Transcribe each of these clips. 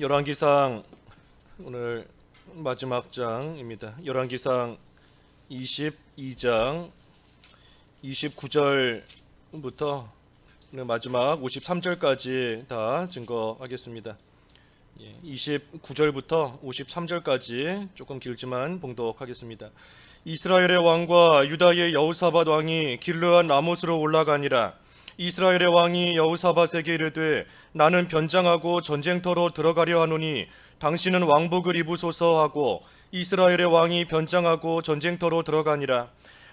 열왕기상 오늘 마지막 장입니다. 열왕기상 22장 29절부터 마지막 53절까지 다 증거하겠습니다. 29절부터 53절까지 조금 길지만 봉독하겠습니다. 이스라엘의 왕과 유다의 여호사밧 왕이 길르앗 라못으로 올라가니라. 이스라엘의 왕이 여호사밧에게 이르되 나는 변장하고 전쟁터로 들어가려 하노니 당신은 왕복을 입으소서 하고 이스라엘의 왕이 변장하고 전쟁터로 들어가니라.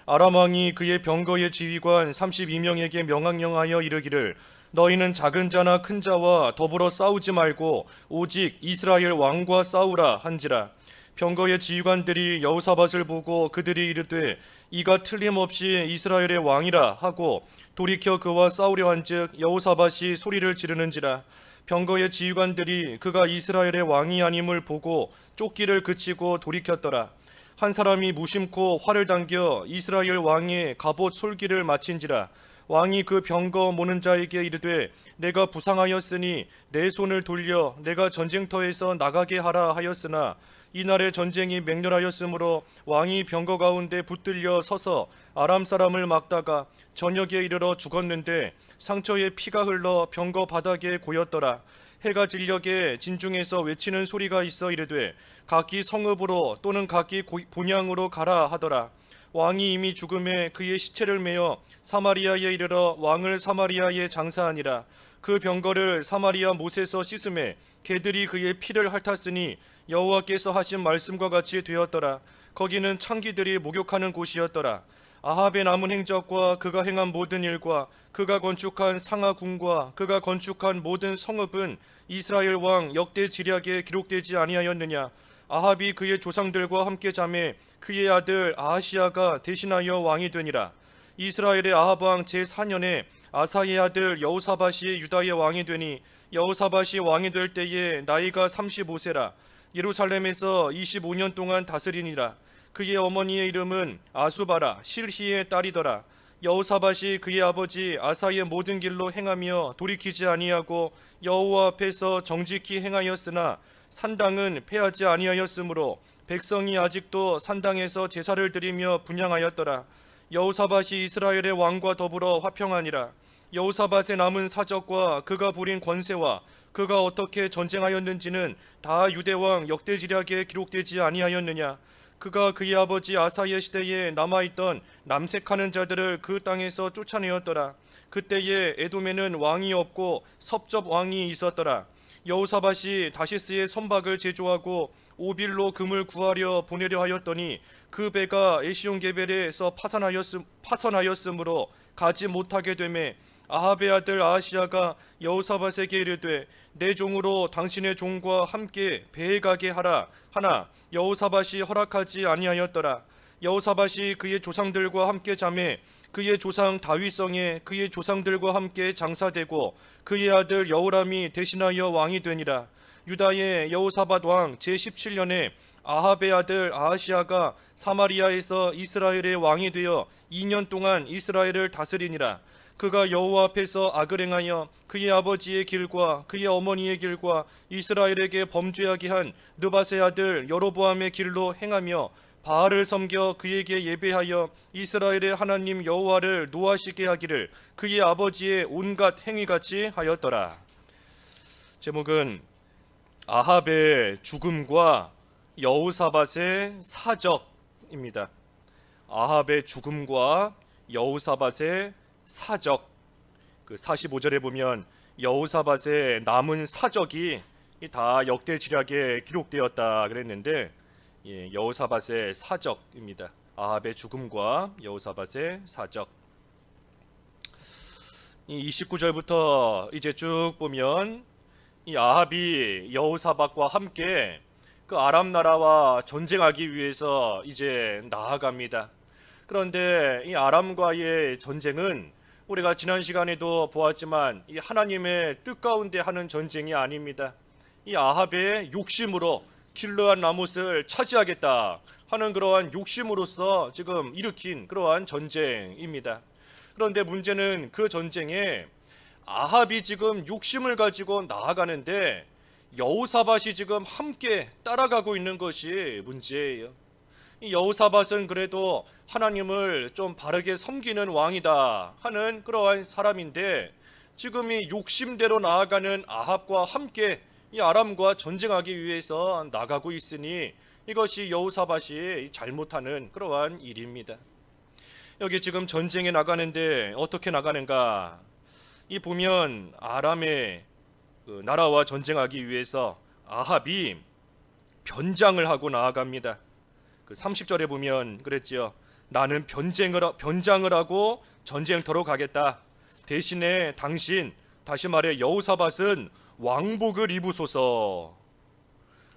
아람 왕이 그의 병거의 지휘관 32명에게 명령하여 이르기를 너희는 작은 자나 큰 자와 더불어 싸우지 말고 오직 이스라엘 왕과 싸우라 한지라. 병거의 지휘관들이 여호사밧을 보고 그들이 이르되 이가 틀림없이 이스라엘의 왕이라 하고 돌이켜 그와 싸우려 한즉 여호사밧이 소리를 지르는지라. 병거의 지휘관들이 그가 이스라엘의 왕이 아님을 보고 쫓기를 그치고 돌이켰더라. 한 사람이 무심코 활을 당겨 이스라엘 왕의 갑옷 솔기를 마친지라. 왕이 그 병거 모는 자에게 이르되 내가 부상하였으니 내 손을 돌려 내가 전쟁터에서 나가게 하라 하였으나 이날의 전쟁이 맹렬하였으므로 왕이 병거 가운데 붙들려 서서 아람 사람을 막다가 저녁에 이르러 죽었는데 상처에 피가 흘러 병거 바닥에 고였더라. 해가 질녘에 진중에서 외치는 소리가 있어 이르되 각기 성읍으로 또는 각기 본향으로 가라 하더라. 왕이 이미 죽음에 그의 시체를 메어 사마리아에 이르러 왕을 사마리아에 장사하니라. 그 병거를 사마리아 못에서 씻음에 개들이 그의 피를 핥았으니 여호와께서 하신 말씀과 같이 되었더라. 거기는 창기들이 목욕하는 곳이었더라. 아합의 남은 행적과 그가 행한 모든 일과 그가 건축한 상하궁과 그가 건축한 모든 성읍은 이스라엘 왕 역대 지략에 기록되지 아니하였느냐. 아합이 그의 조상들과 함께 잠에 그의 아들 아하시야가 대신하여 왕이 되니라. 이스라엘의 아합 왕 제4년에 아사의 아들 여호사밧이 유다의 왕이 되니 여호사밧이 왕이 될 때에 나이가 35세라. 예루살렘에서 25년 동안 다스리니라. 그의 어머니의 이름은 아수바라 실히의 딸이더라. 여호사밧이 그의 아버지 아사의 모든 길로 행하며 돌이키지 아니하고 여호와 앞에서 정직히 행하였으나 산당은 패하지 아니하였으므로 백성이 아직도 산당에서 제사를 드리며 분향하였더라. 여호사밧이 이스라엘의 왕과 더불어 화평하니라. 여호사밧의 남은 사적과 그가 부린 권세와 그가 어떻게 전쟁하였는지는 다 유대왕 역대지략에 기록되지 아니하였느냐. 그가 그의 아버지 아사의 시대에 남아있던 남색하는 자들을 그 땅에서 쫓아내었더라. 그때에 에돔에는 왕이 없고 섭접 왕이 있었더라. 여호사밧이 다시스의 선박을 제조하고 오빌로 금을 구하려 보내려 하였더니 그 배가 에시온게벨에서 파선하였으므로 가지 못하게 되매 아합의 아들 아하시야가 여호사밧에게 이르되 내 종으로 당신의 종과 함께 배에 가게 하라 하나 여호사밧이 허락하지 아니하였더라. 여호사밧이 그의 조상들과 함께 잠에 그의 조상 다윗성에 그의 조상들과 함께 장사되고 그의 아들 여호람이 대신하여 왕이 되니라. 유다의 여호사밧 왕 제17년에 아합의 아들 아하시야가 사마리아에서 이스라엘의 왕이 되어 2년 동안 이스라엘을 다스리니라. 그가 여호와 앞에서 악을 행하여 그의 아버지의 길과 그의 어머니의 길과 이스라엘에게 범죄하게 한 느밧의 아들 여로보암의 길로 행하며 바알을 섬겨 그에게 예배하여 이스라엘의 하나님 여호와를 노하시게 하기를 그의 아버지의 온갖 행위같이 하였더라. 제목은 아합의 죽음과 여호사밧의 사적입니다. 아합의 죽음과 여호사밧의 사적. 그 45절에 보면 여호사밧의 남은 사적이 다 역대지략에 기록되었다 그랬는데 여호사밧의 사적입니다. 아합의 죽음과 여호사밧의 사적. 29절부터 이제 쭉 보면 이 아합이 여호사밧과 함께 그 아람 나라와 전쟁하기 위해서 이제 나아갑니다. 그런데 이 아람과의 전쟁은 우리가 지난 시간에도 보았지만 이 하나님의 뜻 가운데 하는 전쟁이 아닙니다. 이 아합의 욕심으로 길르앗 라못을 차지하겠다 하는 그러한 욕심으로서 지금 일으킨 그러한 전쟁입니다. 그런데 문제는 그 전쟁에 아합이 지금 욕심을 가지고 나아가는데 여호사밧이 지금 함께 따라가고 있는 것이 문제예요. 이 여호사밧은 그래도 하나님을 좀 바르게 섬기는 왕이다 하는 그러한 사람인데, 지금 이 욕심대로 나아가는 아합과 함께 이 아람과 전쟁하기 위해서 나가고 있으니 이것이 여호사밧이 잘못하는 그러한 일입니다. 여기 지금 전쟁에 나가는데 어떻게 나가는가? 이 보면 아람의 그 나라와 전쟁하기 위해서 아합이 변장을 하고 나아갑니다. 그 30절에 보면 그랬지요. 나는 변장을 하고 전쟁터로 가겠다. 대신에 당신, 다시 말해 여호사밧은 왕복을 입으소서.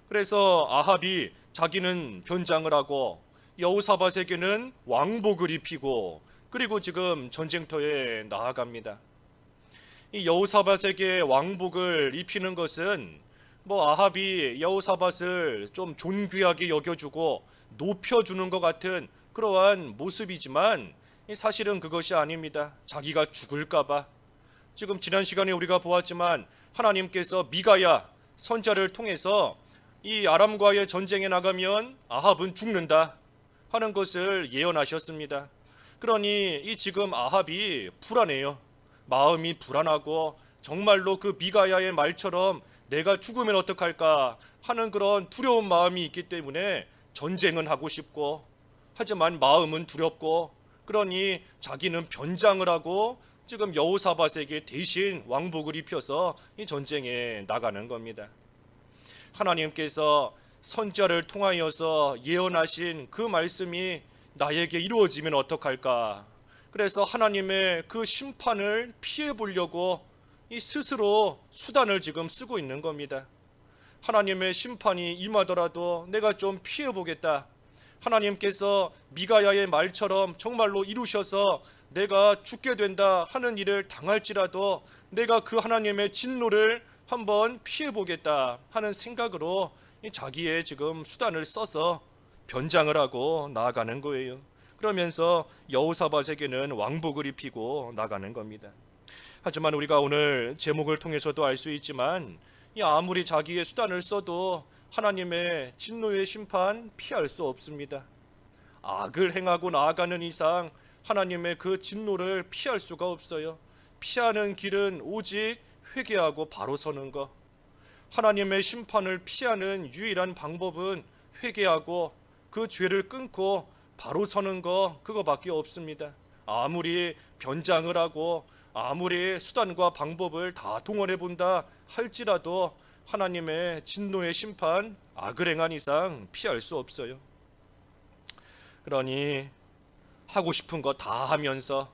그래서 아합이 자기는 변장을 하고 여호사밧에게는 왕복을 입히고, 그리고 지금 전쟁터에 나아갑니다. 이 여호사밧에게 왕복을 입히는 것은 아합이 여호사밧을 좀 존귀하게 여겨주고 높여주는 것 같은 그러한 모습이지만 사실은 그것이 아닙니다. 자기가 죽을까봐. 지금 지난 시간에 우리가 보았지만 하나님께서 미가야 선자를 통해서 이 아람과의 전쟁에 나가면 아합은 죽는다 하는 것을 예언하셨습니다. 그러니 이 지금 아합이 불안해요. 마음이 불안하고 정말로 그 미가야의 말처럼 내가 죽으면 어떡할까 하는 그런 두려운 마음이 있기 때문에 전쟁은 하고 싶고, 하지만 마음은 두렵고, 그러니 자기는 변장을 하고 지금 여호사밧에게 대신 왕복을 입혀서 이 전쟁에 나가는 겁니다. 하나님께서 선지자를 통하여서 예언하신 그 말씀이 나에게 이루어지면 어떡할까? 그래서 하나님의 그 심판을 피해 보려고 이 스스로 수단을 지금 쓰고 있는 겁니다. 하나님의 심판이 임하더라도 내가 좀 피해 보겠다. 하나님께서 미가야의 말처럼 정말로 이루셔서 내가 죽게 된다 하는 일을 당할지라도 내가 그 하나님의 진노를 한번 피해 보겠다 하는 생각으로 자기의 지금 수단을 써서 변장을 하고 나아가는 거예요. 그러면서 여호사밧에게는 왕복을 입히고 나가는 겁니다. 하지만 우리가 오늘 제목을 통해서도 알 수 있지만 아무리 자기의 수단을 써도 하나님의 진노의 심판 피할 수 없습니다. 악을 행하고 나아가는 이상 하나님의 그 진노를 피할 수가 없어요. 피하는 길은 오직 회개하고 바로 서는 것. 하나님의 심판을 피하는 유일한 방법은 회개하고 그 죄를 끊고 바로 서는 거, 그거밖에 없습니다. 아무리 변장을 하고 아무리 수단과 방법을 다 동원해 본다 할지라도 하나님의 진노의 심판, 악을 행한 이상 피할 수 없어요. 그러니 하고 싶은 거 다 하면서,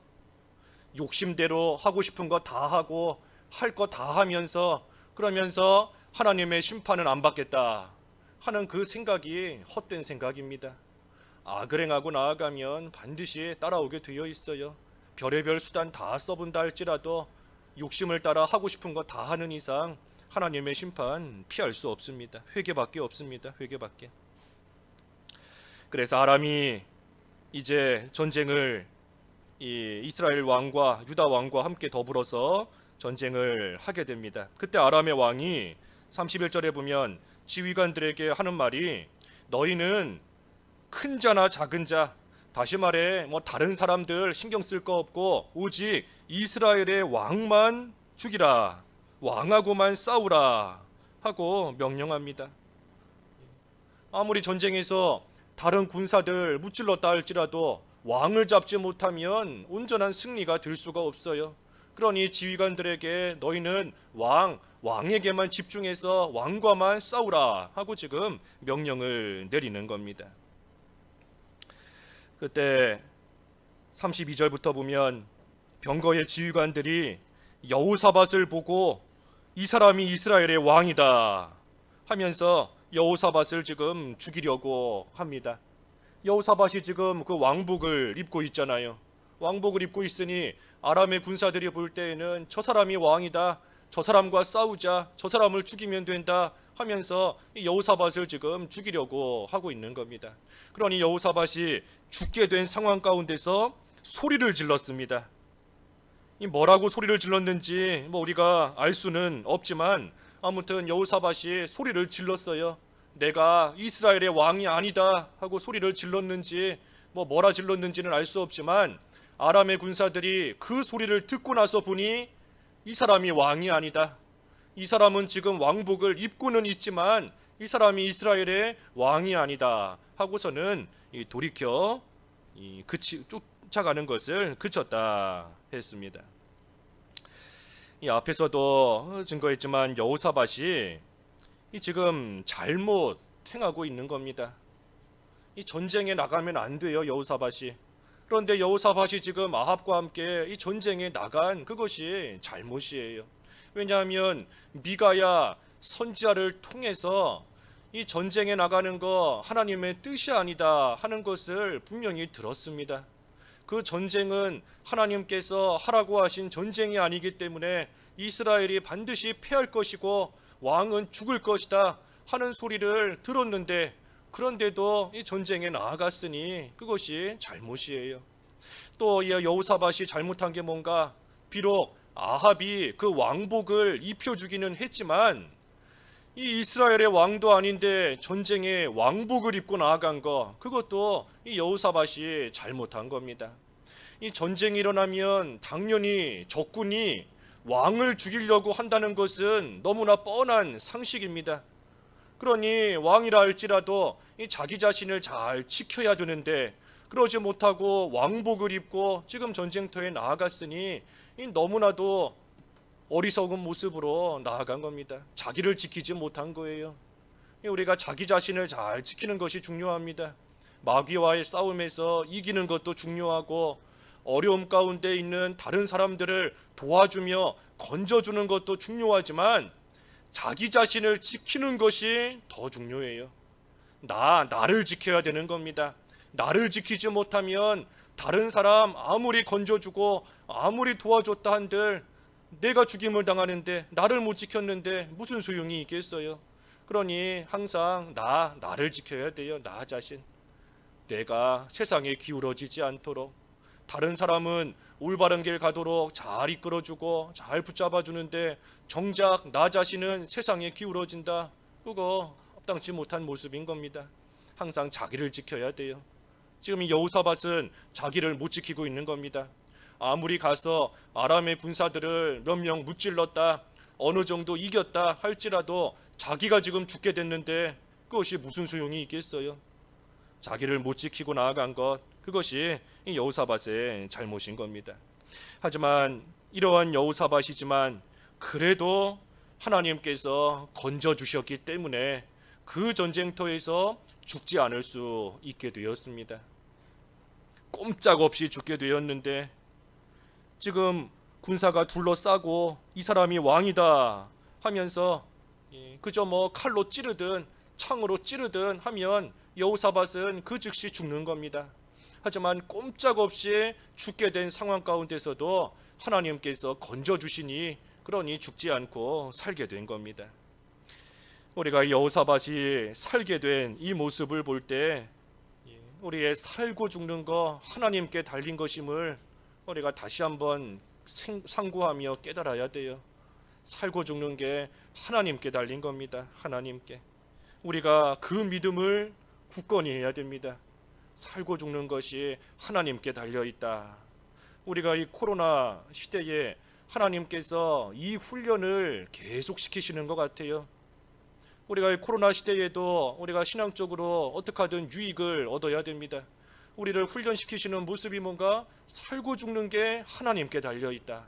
욕심대로 하고 싶은 거 다 하고 할 거 다 하면서, 그러면서 하나님의 심판은 안 받겠다 하는 그 생각이 헛된 생각입니다. 악을 행하고 나아가면 반드시 따라오게 되어 있어요. 별의별 수단 다 써본다 할지라도 욕심을 따라 하고 싶은 거 다 하는 이상 하나님의 심판 피할 수 없습니다. 회개밖에 없습니다. 회개밖에. 그래서 아람이 이제 전쟁을 이스라엘 왕과 유다 왕과 함께 더불어서 전쟁을 하게 됩니다. 그때 아람의 왕이 31절에 보면 지휘관들에게 하는 말이, 너희는 큰 자나 작은 자, 다시 말해 다른 사람들 신경 쓸 거 없고 오직 이스라엘의 왕만 죽이라, 왕하고만 싸우라 하고 명령합니다. 아무리 전쟁에서 다른 군사들 무찔렀다 할지라도 왕을 잡지 못하면 온전한 승리가 될 수가 없어요. 그러니 지휘관들에게 너희는 왕에게만 집중해서 왕과만 싸우라 하고 지금 명령을 내리는 겁니다. 그때 32절부터 보면 병거의 지휘관들이 여호사밧을 보고 이 사람이 이스라엘의 왕이다 하면서 여호사밧을 지금 죽이려고 합니다. 여호사밧이 지금 그 왕복을 입고 있잖아요. 왕복을 입고 있으니 아람의 군사들이 볼 때에는 저 사람이 왕이다, 저 사람과 싸우자, 저 사람을 죽이면 된다 하면서 이 여호사밧을 지금 죽이려고 하고 있는 겁니다. 그러니 여호사밧이 죽게 된 상황 가운데서 소리를 질렀습니다. 이 뭐라고 소리를 질렀는지 우리가 알 수는 없지만 아무튼 여호사밧이 소리를 질렀어요. 내가 이스라엘의 왕이 아니다 하고 소리를 질렀는지 뭐라 질렀는지는 알 수 없지만 아람의 군사들이 그 소리를 듣고 나서 보니 이 사람이 왕이 아니다. 이 사람은 지금 왕복을 입고는 있지만 이 사람이 이스라엘의 왕이 아니다 하고서는 돌이켜 쫓아가는 것을 그쳤다 했습니다. 이 앞에서도 증거했지만 여호사밧이 지금 잘못 행하고 있는 겁니다. 이 전쟁에 나가면 안 돼요, 여호사밧이. 그런데 여호사밧이 지금 아합과 함께 이 전쟁에 나간 그것이 잘못이에요. 왜냐하면 미가야 선지자를 통해서 이 전쟁에 나가는 거 하나님의 뜻이 아니다 하는 것을 분명히 들었습니다. 그 전쟁은 하나님께서 하라고 하신 전쟁이 아니기 때문에 이스라엘이 반드시 패할 것이고 왕은 죽을 것이다 하는 소리를 들었는데, 그런데도 이 전쟁에 나아갔으니 그것이 잘못이에요. 또 여호사밧이 잘못한 게 뭔가, 비록 아합이 그 왕복을 입혀주기는 했지만 이 이스라엘의 왕도 아닌데 전쟁에 왕복을 입고 나아간 거, 그것도 이 여호사밧이 잘못한 겁니다. 이 전쟁이 일어나면 당연히 적군이 왕을 죽이려고 한다는 것은 너무나 뻔한 상식입니다. 그러니 왕이라 할지라도 이 자기 자신을 잘 지켜야 되는데 그러지 못하고 왕복을 입고 지금 전쟁터에 나아갔으니 너무나도 어리석은 모습으로 나아간 겁니다. 자기를 지키지 못한 거예요. 우리가 자기 자신을 잘 지키는 것이 중요합니다. 마귀와의 싸움에서 이기는 것도 중요하고 어려움 가운데 있는 다른 사람들을 도와주며 건져주는 것도 중요하지만 자기 자신을 지키는 것이 더 중요해요. 나를 지켜야 되는 겁니다. 나를 지키지 못하면 다른 사람 아무리 건져주고 아무리 도와줬다 한들 내가 죽임을 당하는데 나를 못 지켰는데 무슨 소용이 있겠어요. 그러니 항상 나를 지켜야 돼요. 나 자신. 내가 세상에 기울어지지 않도록, 다른 사람은 올바른 길 가도록 잘 이끌어주고 잘 붙잡아주는데 정작 나 자신은 세상에 기울어진다. 그거 합당치 못한 모습인 겁니다. 항상 자기를 지켜야 돼요. 지금 이 여호사밧은 자기를 못 지키고 있는 겁니다. 아무리 가서 아람의 군사들을 몇 명 무찔렀다, 어느 정도 이겼다 할지라도 자기가 지금 죽게 됐는데 그것이 무슨 소용이 있겠어요. 자기를 못 지키고 나아간 것, 그것이 이 여호사밧의 잘못인 겁니다. 하지만 이러한 여호사밧이지만 그래도 하나님께서 건져주셨기 때문에 그 전쟁터에서 죽지 않을 수 있게 되었습니다. 꼼짝없이 죽게 되었는데 지금 군사가 둘러싸고 이 사람이 왕이다 하면서 그저 칼로 찌르든 창으로 찌르든 하면 여호사밧은 그 즉시 죽는 겁니다. 하지만 꼼짝없이 죽게 된 상황 가운데서도 하나님께서 건져주시니 그러니 죽지 않고 살게 된 겁니다. 우리가 여호사밧이 살게 된 이 모습을 볼 때 우리의 살고 죽는 거 하나님께 달린 것임을 우리가 다시 한번 상고하며 깨달아야 돼요. 살고 죽는 게 하나님께 달린 겁니다. 하나님께. 우리가 그 믿음을 굳건히 해야 됩니다. 살고 죽는 것이 하나님께 달려있다. 우리가 이 코로나 시대에 하나님께서 이 훈련을 계속 시키시는 것 같아요. 우리가 이 코로나 시대에도 우리가 신앙적으로 어떻게 하든 유익을 얻어야 됩니다. 우리를 훈련시키시는 모습이 뭔가, 살고 죽는 게 하나님께 달려있다.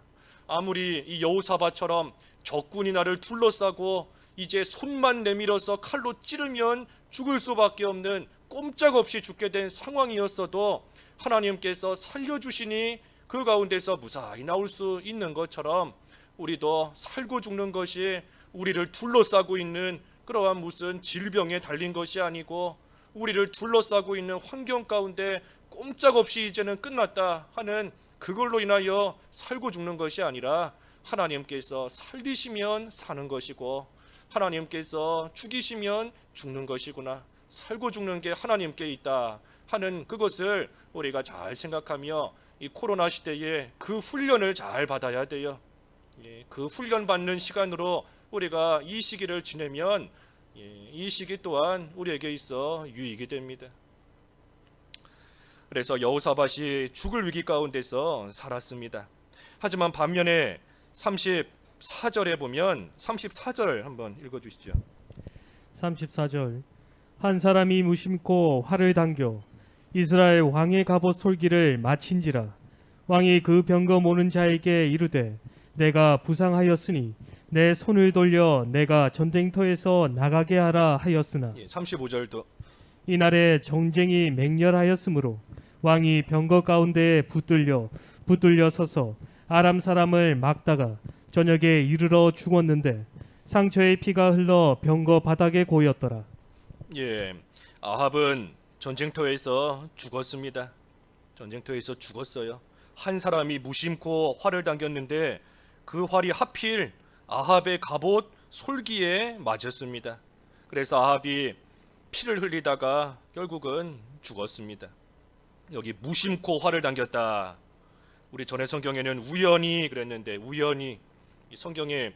아무리 이 여호사밧처럼 적군이 나를 둘러싸고 이제 손만 내밀어서 칼로 찌르면 죽을 수밖에 없는 꼼짝없이 죽게 된 상황이었어도 하나님께서 살려주시니 그 가운데서 무사히 나올 수 있는 것처럼 우리도 살고 죽는 것이 우리를 둘러싸고 있는 그러한 무슨 질병에 달린 것이 아니고 우리를 둘러싸고 있는 환경 가운데 꼼짝없이 이제는 끝났다 하는 그걸로 인하여 살고 죽는 것이 아니라 하나님께서 살리시면 사는 것이고 하나님께서 죽이시면 죽는 것이구나. 살고 죽는 게 하나님께 있다 하는 그것을 우리가 잘 생각하며 이 코로나 시대에 그 훈련을 잘 받아야 돼요. 그 훈련 받는 시간으로 우리가 이 시기를 지내면 이 시기 또한 우리에게 있어 유익이 됩니다. 그래서 여호사밧이 죽을 위기 가운데서 살았습니다. 하지만 반면에 34절에 보면 34절 한번 읽어주시죠. 34절 한 사람이 무심코 활을 당겨 이스라엘 왕의 갑옷 솔기를 마친지라. 왕이 그 병거 모는 자에게 이르되 내가 부상하였으니 내 손을 돌려 내가 전쟁터에서 나가게 하라 하였으나 35절도 이날에 정쟁이 맹렬하였으므로 왕이 병거 가운데에 붙들려 서서 아람 사람을 막다가 저녁에 이르러 죽었는데 상처의 피가 흘러 병거 바닥에 고였더라. 아합은 전쟁터에서 죽었습니다. 전쟁터에서 죽었어요. 한 사람이 무심코 활을 당겼는데 그 활이 하필 아합의 갑옷 솔기에 맞았습니다. 그래서 아합이 피를 흘리다가 결국은 죽었습니다. 여기 무심코 활을 당겼다. 우리 전에 성경에는 우연히 그랬는데 우연히, 이 성경에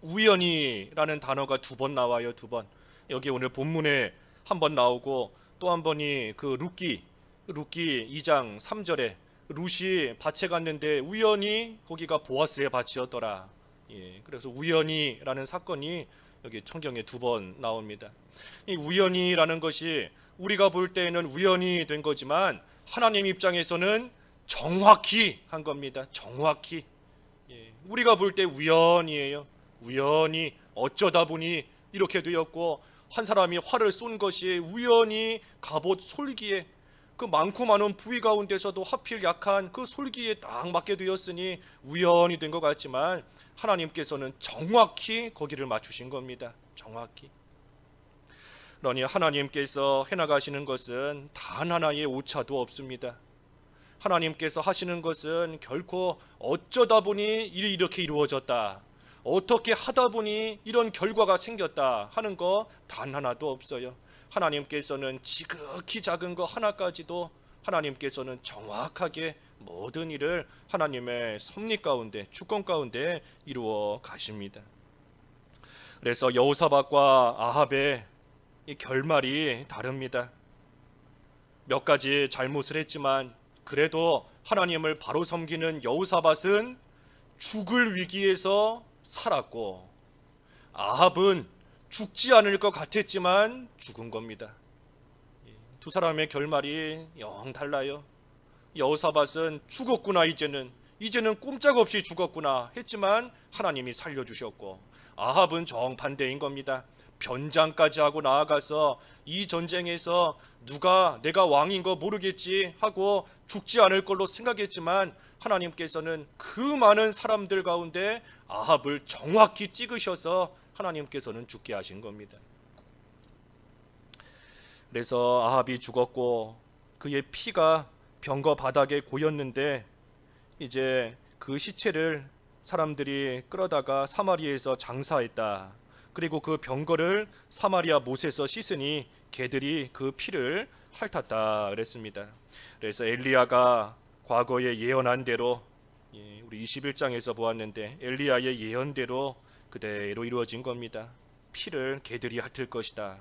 우연히라는 단어가 2번 나와요. 2번. 여기 오늘 본문에 한 번 나오고 또 한 번이 그 룻기 2장 3절에 룻이 밭에 갔는데 우연히 거기가 보아스의 밭이었더라. 그래서 우연히라는 사건이 여기 성경에 2번 나옵니다. 이 우연히라는 것이 우리가 볼 때에는 우연히 된 거지만 하나님 입장에서는 정확히 한 겁니다. 정확히. 우리가 볼 때 우연이에요. 우연히 어쩌다 보니 이렇게 되었고, 한 사람이 활을 쏜 것이 우연히 갑옷 솔기에, 그 많고 많은 부위 가운데서도 하필 약한 그 솔기에 딱 맞게 되었으니 우연히 된 것 같지만 하나님께서는 정확히 거기를 맞추신 겁니다. 정확히. 그러니 하나님께서 해나가시는 것은 단 하나의 오차도 없습니다. 하나님께서 하시는 것은 결코 어쩌다 보니 일이 이렇게 이루어졌다, 어떻게 하다 보니 이런 결과가 생겼다 하는 거 단 하나도 없어요. 하나님께서는 지극히 작은 거 하나까지도 하나님께서는 정확하게 모든 일을 하나님의 섭리 가운데, 주권 가운데 이루어 가십니다. 그래서 여호사밧과 아합의 이 결말이 다릅니다. 몇 가지 잘못을 했지만 그래도 하나님을 바로 섬기는 여호사밧은 죽을 위기에서 살았고, 아합은 죽지 않을 것 같았지만 죽은 겁니다. 두 사람의 결말이 영 달라요. 여호사밧은 죽었구나, 이제는 꼼짝없이 죽었구나 했지만 하나님이 살려주셨고, 아합은 정반대인 겁니다. 변장까지 하고 나아가서 이 전쟁에서 누가 내가 왕인 거 모르겠지 하고 죽지 않을 걸로 생각했지만 하나님께서는 그 많은 사람들 가운데 아합을 정확히 찍으셔서 하나님께서는 죽게 하신 겁니다. 그래서 아합이 죽었고 그의 피가 병거 바닥에 고였는데 이제 그 시체를 사람들이 끌어다가 사마리아에서 장사했다. 그리고 그 병거를 사마리아 못에서 씻으니 개들이 그 피를 핥았다 그랬습니다. 그래서 엘리야가 과거에 예언한 대로, 우리 21장에서 보았는데 엘리야의 예언대로 그대로 이루어진 겁니다. 피를 개들이 핥을 것이다.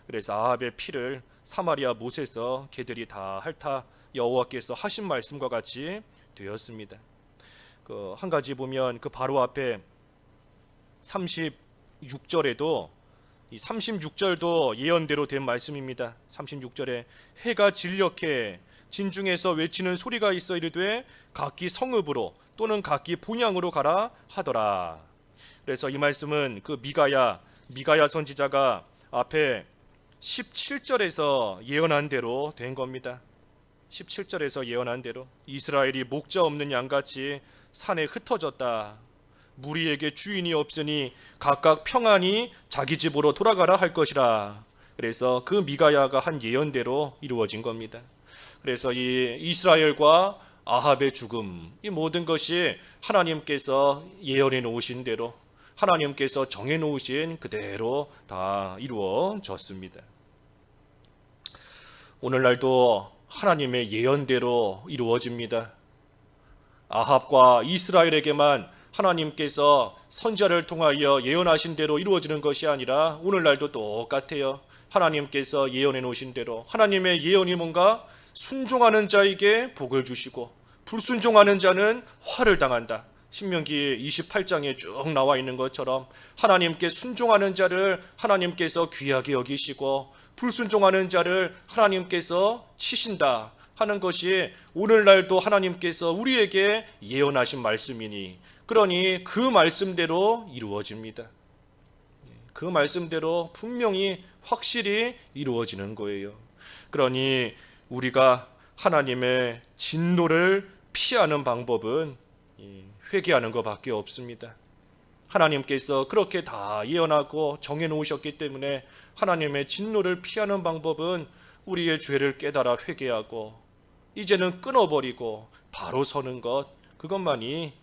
그래서 아합의 피를 사마리아 못에서 개들이 다 핥아 여호와께서 하신 말씀과 같이 되었습니다. 그 한 가지 보면 그 바로 앞에 36절에도 이 36절도 예언대로 된 말씀입니다. 36절에 해가 진력해 진중에서 외치는 소리가 있어 이르되 각기 성읍으로 또는 각기 본향으로 가라 하더라. 그래서 이 말씀은 그 미가야 선지자가 앞에 17절에서 예언한 대로 된 겁니다. 17절에서 예언한 대로 이스라엘이 목자 없는 양같이 산에 흩어졌다. 무리에게 주인이 없으니 각각 평안히 자기 집으로 돌아가라 할 것이라. 그래서 그 미가야가 한 예언대로 이루어진 겁니다. 그래서 이 이스라엘과 아합의 죽음, 이 모든 것이 하나님께서 예언해 놓으신 대로, 하나님께서 정해 놓으신 그대로 다 이루어졌습니다. 오늘날도 하나님의 예언대로 이루어집니다. 아합과 이스라엘에게만 하나님께서 선지자를 통하여 예언하신 대로 이루어지는 것이 아니라 오늘날도 똑같아요. 하나님께서 예언해 놓으신 대로 하나님의 예언이 뭔가 순종하는 자에게 복을 주시고 불순종하는 자는 화를 당한다. 신명기 28장에 쭉 나와 있는 것처럼 하나님께 순종하는 자를 하나님께서 귀하게 여기시고 불순종하는 자를 하나님께서 치신다 하는 것이 오늘날도 하나님께서 우리에게 예언하신 말씀이니, 그러니 그 말씀대로 이루어집니다. 그 말씀대로 분명히 확실히 이루어지는 거예요. 그러니 우리가 하나님의 진노를 피하는 방법은 회개하는 것밖에 없습니다. 하나님께서 그렇게 다 예언하고 정해놓으셨기 때문에 하나님의 진노를 피하는 방법은 우리의 죄를 깨달아 회개하고 이제는 끊어버리고 바로 서는 것, 그것만이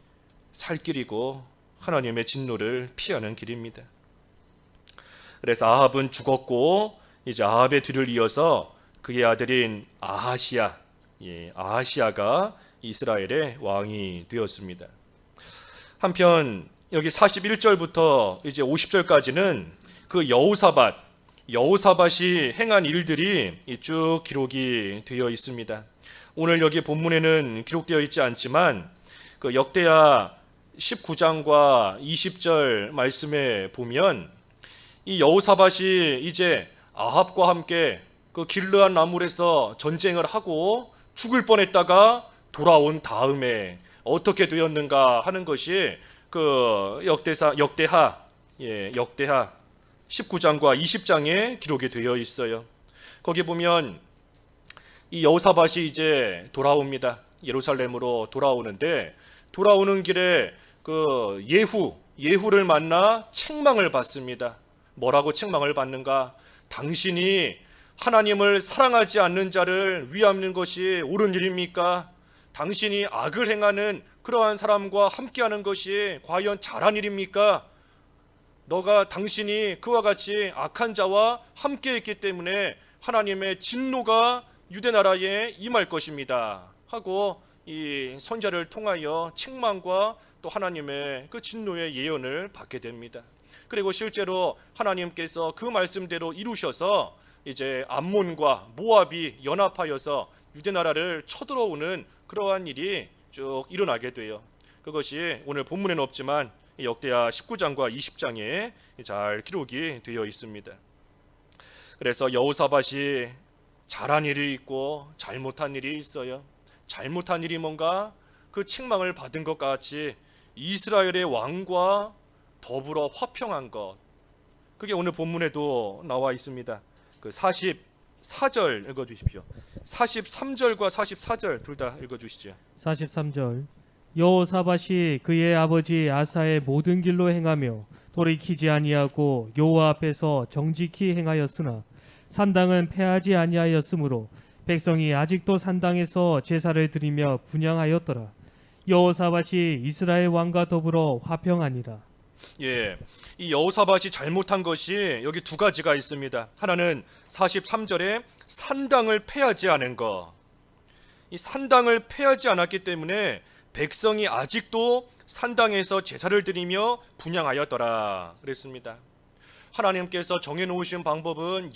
살 길이고 하나님의 진노를 피하는 길입니다. 그래서 아합은 죽었고 이제 아합의 뒤를 이어서 그의 아들인 아하시아, 아하시아가 이스라엘의 왕이 되었습니다. 한편 여기 41절부터 이제 50절까지는 그 여호사밧이 행한 일들이 쭉 기록이 되어 있습니다. 오늘 여기 본문에는 기록되어 있지 않지만 그 역대하 19장과 20절 말씀에 보면 이 여호사밧이 이제 아합과 함께 그 길르앗 나물에서 전쟁을 하고 죽을 뻔했다가 돌아온 다음에 어떻게 되었는가 하는 것이 그 역대하 19장과 20장에 기록이 되어 있어요. 거기 보면 이 여호사밧이 이제 돌아옵니다. 예루살렘으로 돌아오는데 돌아오는 길에 그 예후를 만나 책망을 받습니다. 뭐라고 책망을 받는가? 당신이 하나님을 사랑하지 않는 자를 위하는 것이 옳은 일입니까? 당신이 악을 행하는 그러한 사람과 함께하는 것이 과연 잘한 일입니까? 당신이 그와 같이 악한 자와 함께했기 때문에 하나님의 진노가 유대 나라에 임할 것입니다 하고 이 선지자를 통하여 책망과 또 하나님의 그 진노의 예언을 받게 됩니다. 그리고 실제로 하나님께서 그 말씀대로 이루셔서 이제 암몬과 모압이 연합하여서 유대 나라를 쳐들어오는 그러한 일이 쭉 일어나게 돼요. 그것이 오늘 본문에는 없지만 역대하 19장과 20장에 잘 기록이 되어 있습니다. 그래서 여호사밧이 잘한 일이 있고 잘못한 일이 있어요. 잘못한 일이 뭔가? 그 책망을 받은 것 같이 이스라엘의 왕과 더불어 화평한 것, 그게 오늘 본문에도 나와 있습니다. 그 44절 읽어주십시오. 43절과 44절 둘 다 읽어주시죠. 43절 여호사밧이 그의 아버지 아사의 모든 길로 행하며 돌이키지 아니하고 여호와 앞에서 정직히 행하였으나 산당은 패하지 아니하였으므로 백성이 아직도 산당에서 제사를 드리며 분향하였더라. 여호사밧이 이스라엘 왕과 더불어 화평하니라. 이 여호사밧이 잘못한 것이 여기 두 가지가 있습니다. 하나는 43절에 산당을 패하지 않은 것. 이 산당을 패하지 않았기 때문에 백성이 아직도 산당에서 제사를 드리며 분향하였더라 그랬습니다. 하나님께서 정해놓으신 방법은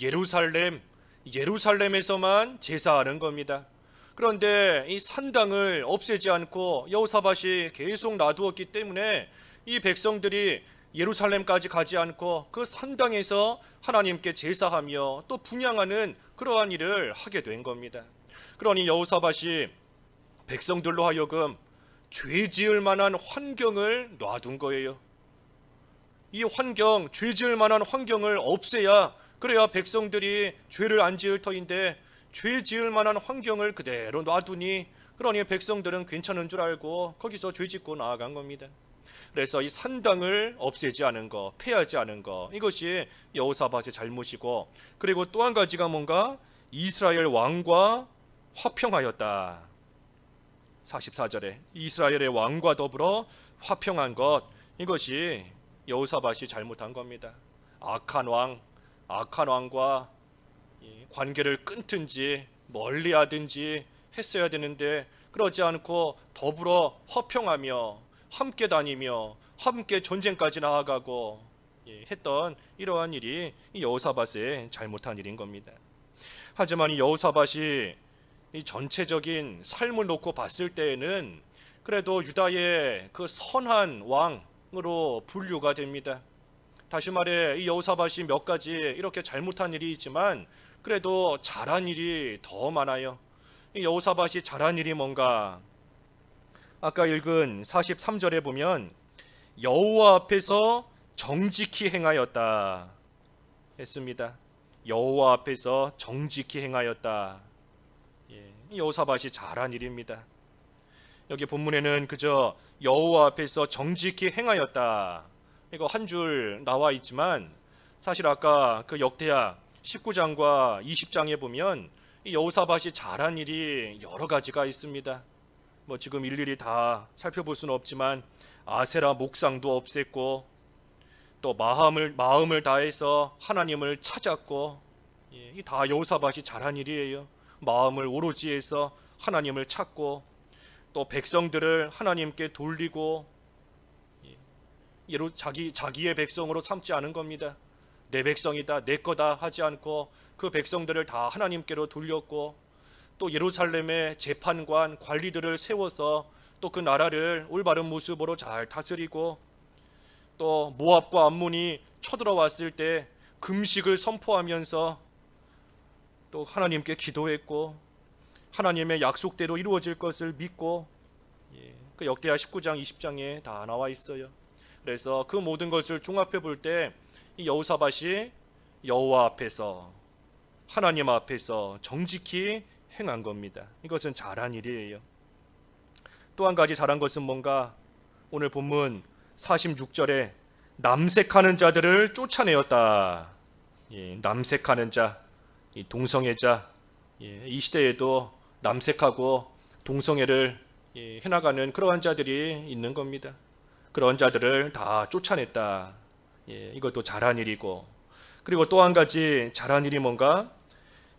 예루살렘에서만 제사하는 겁니다. 그런데 이 산당을 없애지 않고 여호사밧이 계속 놔두었기 때문에 이 백성들이 예루살렘까지 가지 않고 그 산당에서 하나님께 제사하며 또 분향하는 그러한 일을 하게 된 겁니다. 그러니 여호사밧이 백성들로 하여금 죄 지을 만한 환경을 놔둔 거예요. 이 환경, 죄 지을 만한 환경을 없애야, 그래야 백성들이 죄를 안 지을 터인데 죄 지을 만한 환경을 그대로 놔두니, 그러니 백성들은 괜찮은 줄 알고 거기서 죄 짓고 나아간 겁니다. 그래서 이 산당을 없애지 않은 거, 폐하지 않은 거, 이것이 여호사밧의 잘못이고, 그리고 또 한 가지가 뭔가? 이스라엘 왕과 화평하였다. 44절에 이스라엘의 왕과 더불어 화평한 것, 이것이 여호사밧이 잘못한 겁니다. 악한 왕과 관계를 끊든지 멀리하든지 했어야 되는데 그러지 않고 더불어 화평하며 함께 다니며 함께 전쟁까지 나아가고 했던 이러한 일이 이 여호사밧의 잘못한 일인 겁니다. 하지만 이 여호사밧이 이 전체적인 삶을 놓고 봤을 때에는 그래도 유다의 그 선한 왕으로 분류가 됩니다. 다시 말해 이 여호사밧이 몇 가지 이렇게 잘못한 일이 있지만 그래도 잘한 일이 더 많아요. 이 여호사밧이 잘한 일이 뭔가? 아까 읽은 43절에 보면 여호와 앞에서 정직히 행하였다 했습니다. 여호와 앞에서 정직히 행하였다. 이 여호사밧이 잘한 일입니다. 여기 본문에는 그저 여호와 앞에서 정직히 행하였다 이거 한 줄 나와 있지만 사실 아까 그 역대하 19장과 20장에 보면 이 여호사밧이 잘한 일이 여러 가지가 있습니다. 뭐 지금 일일이 다 살펴볼 수는 없지만 아세라 목상도 없앴고 또 마음을 다해서 하나님을 찾았고 이 다 여호사밧이 잘한 일이에요. 마음을 오로지 해서 하나님을 찾고 또 백성들을 하나님께 돌리고 자기의 백성으로 삼지 않은 겁니다. 내 백성이다 내 거다 하지 않고 그 백성들을 다 하나님께로 돌렸고 또 예루살렘의 재판관 관리들을 세워서 또 그 나라를 올바른 모습으로 잘 다스리고 또 모압과 암몬이 쳐들어왔을 때 금식을 선포하면서 또 하나님께 기도했고 하나님의 약속대로 이루어질 것을 믿고 그 역대하 19장 20장에 다 나와 있어요. 그래서 그 모든 것을 종합해 볼 때 이 여호사밧이 여호와 앞에서 하나님 앞에서 정직히 행한 겁니다. 이것은 잘한 일이에요. 또 한 가지 잘한 것은 뭔가? 오늘 본문 46절에 남색하는 자들을 쫓아내었다. 남색하는 자, 동성애자, 이 시대에도 남색하고 동성애를 해나가는 그러한 자들이 있는 겁니다. 그런 자들을 다 쫓아냈다. 이것도 잘한 일이고, 그리고 또 한 가지 잘한 일이 뭔가?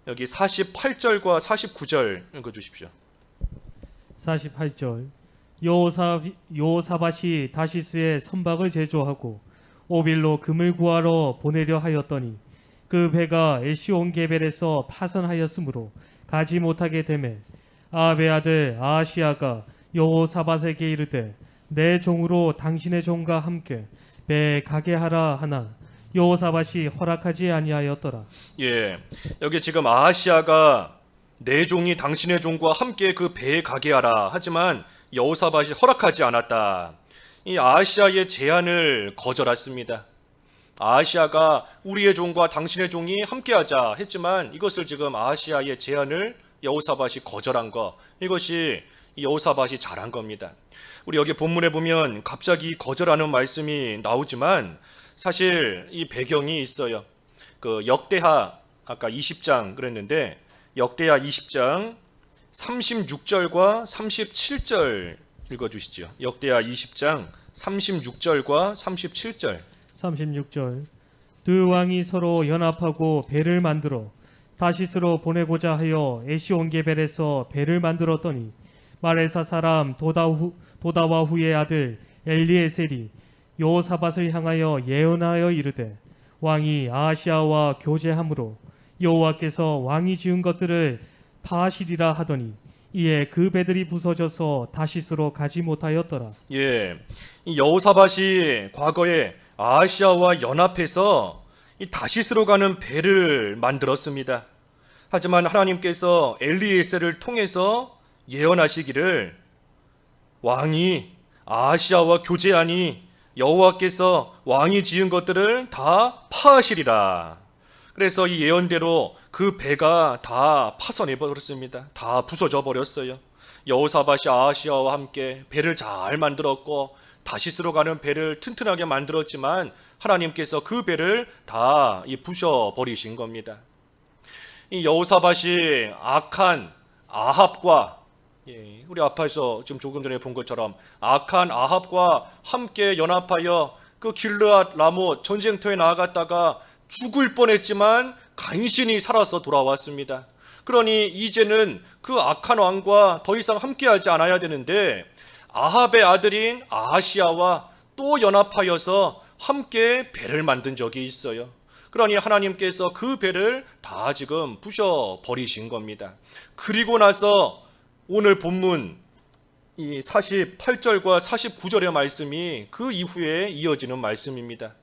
여기 48절과 49절 읽어주십시오. 48절 여호사밧이 다시스에 선박을 제조하고 오빌로 금을 구하러 보내려 하였더니 그 배가 에시온게벨에서 파선하였으므로 가지 못하게 되매 아합의 아들 아하시아가 여호사밧에게 이르되 내 종으로 당신의 종과 함께 배에 가게 하라 하나 여호사밧이 허락하지 아니하였더라. 여기 지금 아하시아가 내 종이 당신의 종과 함께 그 배에 가게 하라 하지만 여호사밧이 허락하지 않았다. 이 아하시아의 제안을 거절했습니다. 아하시아가 우리의 종과 당신의 종이 함께하자 했지만 이것을 지금 아하시아의 제안을 여호사밧이 거절한 거, 이것이 여호사밧이 잘한 겁니다. 우리 여기 본문에 보면 갑자기 거절하는 말씀이 나오지만 사실 이 배경이 있어요. 그 역대하 아까 20장 그랬는데 역대하 20장 36절과 37절 읽어주시죠. 역대하 20장 36절과 37절. 36절 두 왕이 서로 연합하고 배를 만들어 다시스로 보내고자 하여 에시온게벨에서 배를 만들었더니 마레사 사람 도다와 후의 아들 엘리에셀이 여호사밧을 향하여 예언하여 이르되 왕이 아하시아와 교제함으로 여호와께서 왕이 지은 것들을 파하시리라 하더니 이에 그 배들이 부서져서 다시스로 가지 못하였더라. 이 여호사밧이 과거에 아하시아와 연합해서 이 다시스로 가는 배를 만들었습니다. 하지만 하나님께서 엘리에셀을 통해서 예언하시기를 왕이 아하시아와 교제하니 여호와께서 왕이 지은 것들을 다 파하시리라. 그래서 이 예언대로 그 배가 다 파손해 버렸습니다. 다 부서져 버렸어요. 여호사밧이 아하시아와 함께 배를 잘 만들었고 다시스로 가는 배를 튼튼하게 만들었지만 하나님께서 그 배를 다 부셔 버리신 겁니다. 이 여호사밧이 악한 아합과 우리 앞에서 지금 조금 전에 본 것처럼 악한 아합과 함께 연합하여 그 길르앗 라못 전쟁터에 나아갔다가 죽을 뻔했지만 간신히 살아서 돌아왔습니다. 그러니 이제는 그 악한 왕과 더 이상 함께하지 않아야 되는데 아합의 아들인 아하시아와 또 연합하여서 함께 배를 만든 적이 있어요. 그러니 하나님께서 그 배를 다 지금 부셔버리신 겁니다. 그리고 나서 오늘 본문 이 48절과 49절의 말씀이 그 이후에 이어지는 말씀입니다.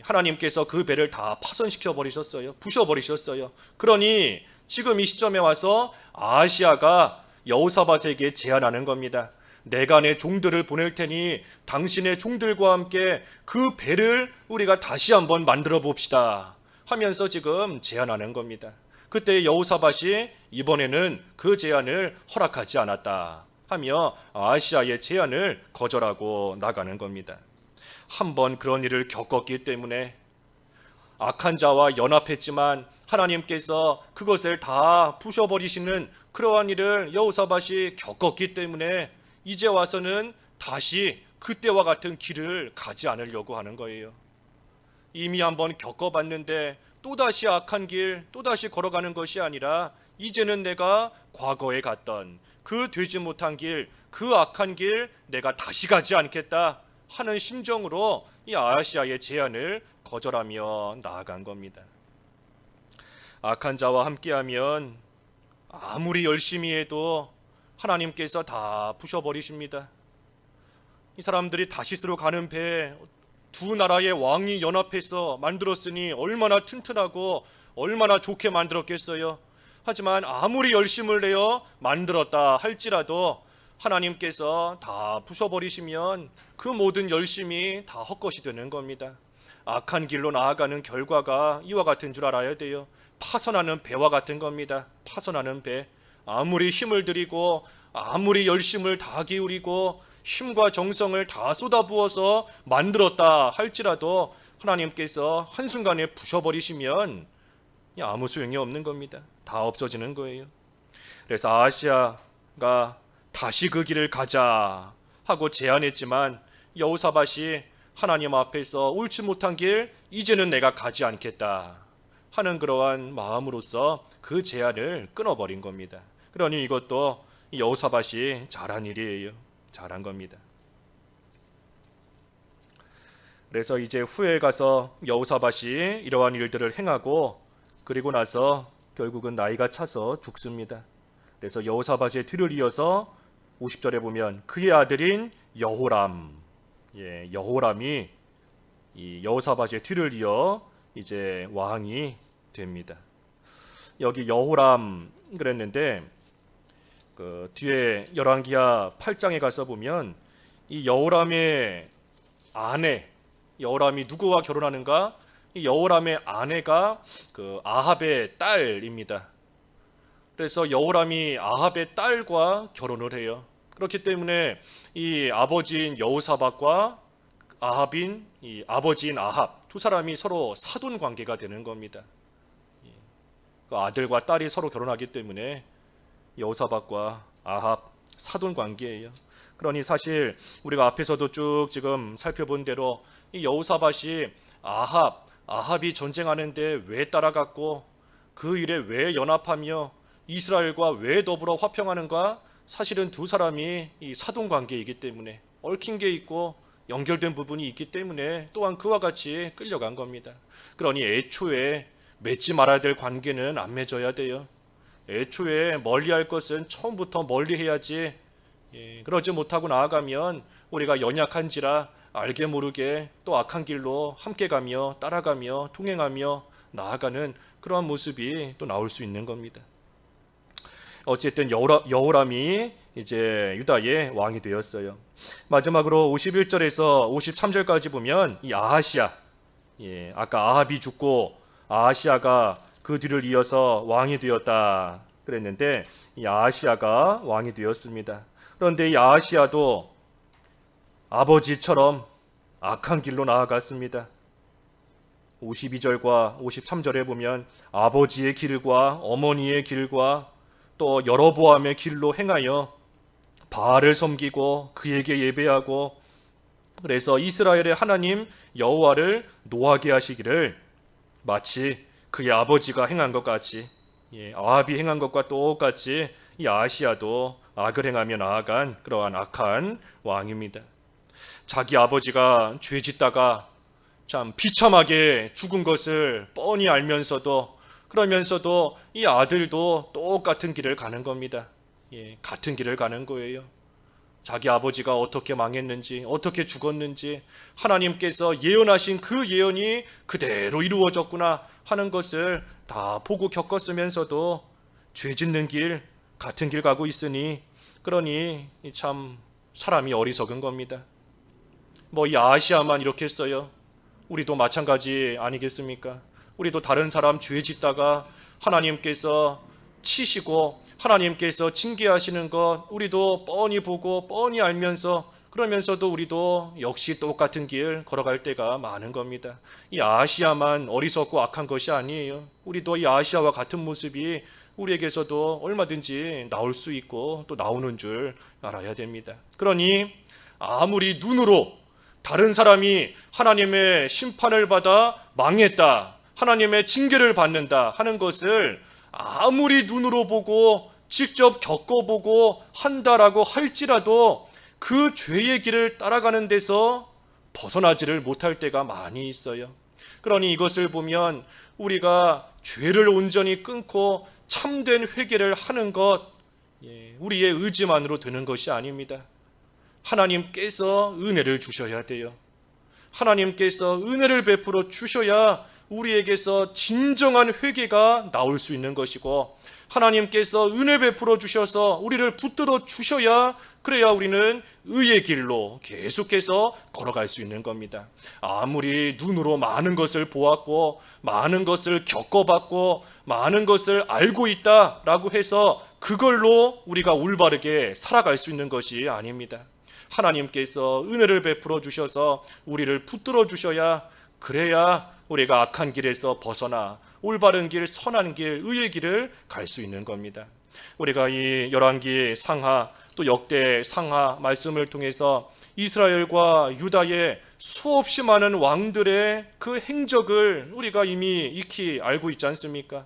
하나님께서 그 배를 다 파손시켜 버리셨어요. 부셔버리셨어요. 그러니 지금 이 시점에 와서 아하시아가 여호사밧에게 제안하는 겁니다. 내가 내 종들을 보낼 테니 당신의 종들과 함께 그 배를 우리가 다시 한번 만들어 봅시다 하면서 지금 제안하는 겁니다. 그때 여호사밧이 이번에는 그 제안을 허락하지 않았다 하며 아하시아의 제안을 거절하고 나가는 겁니다. 한번 그런 일을 겪었기 때문에 악한 자와 연합했지만 하나님께서 그것을 다 부셔버리시는 그러한 일을 여호사밧이 겪었기 때문에 이제 와서는 다시 그때와 같은 길을 가지 않으려고 하는 거예요. 이미 한번 겪어봤는데 또다시 악한 길, 또다시 걸어가는 것이 아니라 이제는 내가 과거에 갔던 그 되지 못한 길, 그 악한 길 내가 다시 가지 않겠다 하는 심정으로 이 아하시아의 제안을 거절하며 나아간 겁니다. 악한 자와 함께하면 아무리 열심히 해도 하나님께서 다 부셔버리십니다. 이 사람들이 다시스로 가는 배, 두 나라의 왕이 연합해서 만들었으니 얼마나 튼튼하고 얼마나 좋게 만들었겠어요. 하지만 아무리 열심을 내어 만들었다 할지라도 하나님께서 다 부셔버리시면 그 모든 열심이 다 헛것이 되는 겁니다. 악한 길로 나아가는 결과가 이와 같은 줄 알아야 돼요. 파손하는 배와 같은 겁니다. 파손하는 배. 아무리 힘을 들이고 아무리 열심을 다 기울이고 힘과 정성을 다 쏟아부어서 만들었다 할지라도 하나님께서 한순간에 부셔버리시면 아무 소용이 없는 겁니다. 다 없어지는 거예요. 그래서 아하시아가 다시 그 길을 가자 하고 제안했지만 여호사밧이 하나님 앞에서 옳지 못한 길 이제는 내가 가지 않겠다 하는 그러한 마음으로서 그 제안을 끊어버린 겁니다. 그러니 이것도 여호사밧이 잘한 일이에요. 잘한 겁니다. 그래서 이제 후에 가서 여호사밧이 이러한 일들을 행하고 그리고 나서 결국은 나이가 차서 죽습니다. 그래서 여호사밧의 뒤를 이어서 50절에 보면 그의 아들인 여호람, 여호람이 이 여호사밧의 뒤를 이어 이제 왕이 됩니다. 여기 여호람 그랬는데 그 뒤에 열왕기하 8장에 가서 보면 이 여호람의 아내, 여호람이 누구와 결혼하는가? 이 여호람의 아내가 그 아합의 딸입니다. 그래서 여호람이 아합의 딸과 결혼을 해요. 그렇기 때문에 이 아버지인 여호사밧과 아합인 이 아버지인 아합 두 사람이 서로 사돈 관계가 되는 겁니다. 그 아들과 딸이 서로 결혼하기 때문에 여호사밧과 아합 사돈 관계예요. 그러니 사실 우리가 앞에서도 쭉 지금 살펴본 대로 이 여호사밧이 아합이 전쟁하는데 왜 따라갔고 그 일에 왜 연합하며 이스라엘과 왜 더불어 화평하는가? 사실은 두 사람이 이 사돈 관계이기 때문에 얽힌 게 있고 연결된 부분이 있기 때문에 또한 그와 같이 끌려간 겁니다. 그러니 애초에 맺지 말아야 될 관계는 안 맺어야 돼요. 애초에 멀리할 것은 처음부터 멀리해야지. 그러지 못하고 나아가면 우리가 연약한지라 알게 모르게 또 악한 길로 함께 가며 따라가며 동행하며 나아가는 그러한 모습이 또 나올 수 있는 겁니다. 어쨌든 여호람이 이제 유다의 왕이 되었어요. 마지막으로 51절에서 53절까지 보면 이 아하시아, 아까 아합이 죽고 아하시아가 그 뒤를 이어서 왕이 되었다 그랬는데 이 아하시아가 왕이 되었습니다. 그런데 이 아하시아도 아버지처럼 악한 길로 나아갔습니다. 52절과 53절에 보면 아버지의 길과 어머니의 길과 또 여로보암의 길로 행하여 바알을 섬기고 그에게 예배하고 그래서 이스라엘의 하나님 여호와를 노하게 하시기를 마치 그의 아버지가 행한 것 같이 아합이 행한 것과 똑같이 이 아하시아도 악을 행하며 나아간 그러한 악한 왕입니다. 자기 아버지가 죄 짓다가 참 비참하게 죽은 것을 뻔히 알면서도, 그러면서도 이 아들도 똑같은 길을 가는 겁니다. 같은 길을 가는 거예요. 자기 아버지가 어떻게 망했는지, 어떻게 죽었는지, 하나님께서 예언하신 그 예언이 그대로 이루어졌구나 하는 것을 다 보고 겪었으면서도 죄 짓는 길, 같은 길 가고 있으니, 그러니 참 사람이 어리석은 겁니다. 뭐 이 아시아만 이렇게 했어요. 우리도 마찬가지 아니겠습니까? 우리도 다른 사람 죄 짓다가 하나님께서 치시고 하나님께서 징계하시는 것 우리도 뻔히 보고 뻔히 알면서, 그러면서도 우리도 역시 똑같은 길 걸어갈 때가 많은 겁니다. 이 아시아만 어리석고 악한 것이 아니에요. 우리도 이 아시아와 같은 모습이 우리에게서도 얼마든지 나올 수 있고 또 나오는 줄 알아야 됩니다. 그러니 아무리 눈으로 다른 사람이 하나님의 심판을 받아 망했다, 하나님의 징계를 받는다 하는 것을 아무리 눈으로 보고 직접 겪어보고 한다라고 할지라도 그 죄의 길을 따라가는 데서 벗어나지를 못할 때가 많이 있어요. 그러니 이것을 보면 우리가 죄를 온전히 끊고 참된 회개를 하는 것, 우리의 의지만으로 되는 것이 아닙니다. 하나님께서 은혜를 주셔야 돼요. 하나님께서 은혜를 베풀어 주셔야 우리에게서 진정한 회개가 나올 수 있는 것이고, 하나님께서 은혜 베풀어 주셔서 우리를 붙들어 주셔야, 그래야 우리는 의의 길로 계속해서 걸어갈 수 있는 겁니다. 아무리 눈으로 많은 것을 보았고 많은 것을 겪어봤고 많은 것을 알고 있다라고 해서 그걸로 우리가 올바르게 살아갈 수 있는 것이 아닙니다. 하나님께서 은혜를 베풀어 주셔서 우리를 붙들어 주셔야, 그래야 우리가 악한 길에서 벗어나 올바른 길, 선한 길, 의의 길을 갈 수 있는 겁니다. 우리가 이 열왕기 상하 또 역대 상하 말씀을 통해서 이스라엘과 유다의 수없이 많은 왕들의 그 행적을 우리가 이미 익히 알고 있지 않습니까?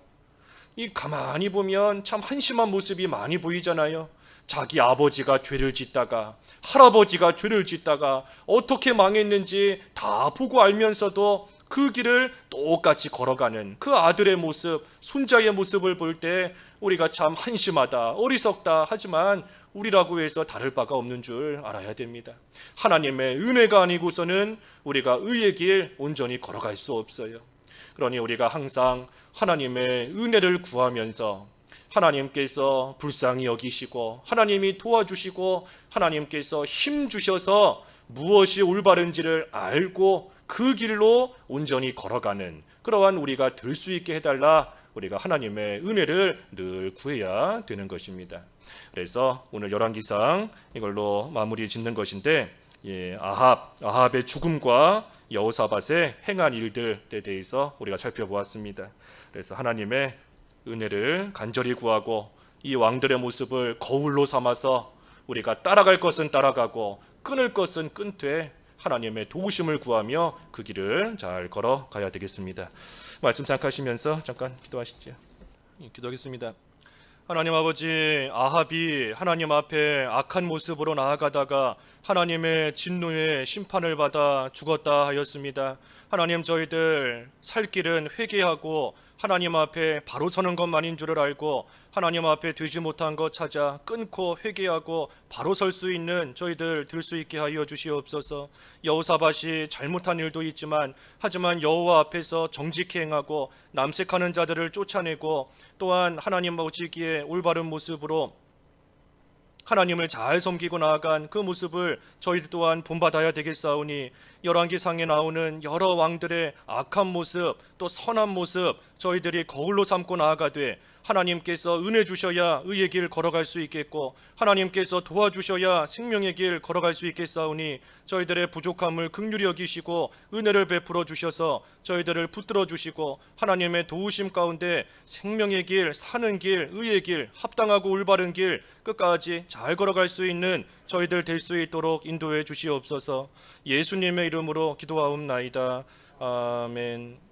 이 가만히 보면 참 한심한 모습이 많이 보이잖아요. 자기 아버지가 죄를 짓다가, 할아버지가 죄를 짓다가 어떻게 망했는지 다 보고 알면서도 그 길을 똑같이 걸어가는 그 아들의 모습, 손자의 모습을 볼 때 우리가 참 한심하다, 어리석다 하지만 우리라고 해서 다를 바가 없는 줄 알아야 됩니다. 하나님의 은혜가 아니고서는 우리가 의의 길 온전히 걸어갈 수 없어요. 그러니 우리가 항상 하나님의 은혜를 구하면서 하나님께서 불쌍히 여기시고 하나님이 도와주시고 하나님께서 힘 주셔서 무엇이 올바른지를 알고 그 길로 온전히 걸어가는 그러한 우리가 될 수 있게 해달라, 우리가 하나님의 은혜를 늘 구해야 되는 것입니다. 그래서 오늘 열왕기상 이걸로 마무리 짓는 것인데, 아합의 죽음과 여호사밧의 행한 일들에 대해서 우리가 살펴보았습니다. 그래서 하나님의 은혜를 간절히 구하고 이 왕들의 모습을 거울로 삼아서 우리가 따라갈 것은 따라가고 끊을 것은 끊되 하나님의 도우심을 구하며 그 길을 잘 걸어가야 되겠습니다. 말씀 생각하시면서 잠깐 기도하시죠. 기도하겠습니다. 하나님 아버지, 아합이 하나님 앞에 악한 모습으로 나아가다가 하나님의 진노의 심판을 받아 죽었다 하였습니다. 하나님, 저희들 살 길은 회개하고 하나님 앞에 바로 서는 것만인 줄을 알고 하나님 앞에 되지 못한 것 찾아 끊고 회개하고 바로 설 수 있는 저희들 될 수 있게 하여 주시옵소서. 여호사밧이 잘못한 일도 있지만 하지만 여호와 앞에서 정직히 행하고 남색하는 자들을 쫓아내고 또한 하나님 보시기에 올바른 모습으로 하나님을 잘 섬기고 나아간 그 모습을 저희들 또한 본받아야 되겠사오니, 열왕기상에 나오는 여러 왕들의 악한 모습 또 선한 모습 저희들이 거울로 삼고 나아가되 하나님께서 은혜 주셔야 의의 길 걸어갈 수 있겠고 하나님께서 도와주셔야 생명의 길 걸어갈 수 있겠사오니, 저희들의 부족함을 긍휼히 여기시고 은혜를 베풀어 주셔서 저희들을 붙들어 주시고 하나님의 도우심 가운데 생명의 길, 사는 길, 의의 길, 합당하고 올바른 길 끝까지 잘 걸어갈 수 있는 저희들 될 수 있도록 인도해 주시옵소서. 예수님의 이름으로 기도하옵나이다. 아멘.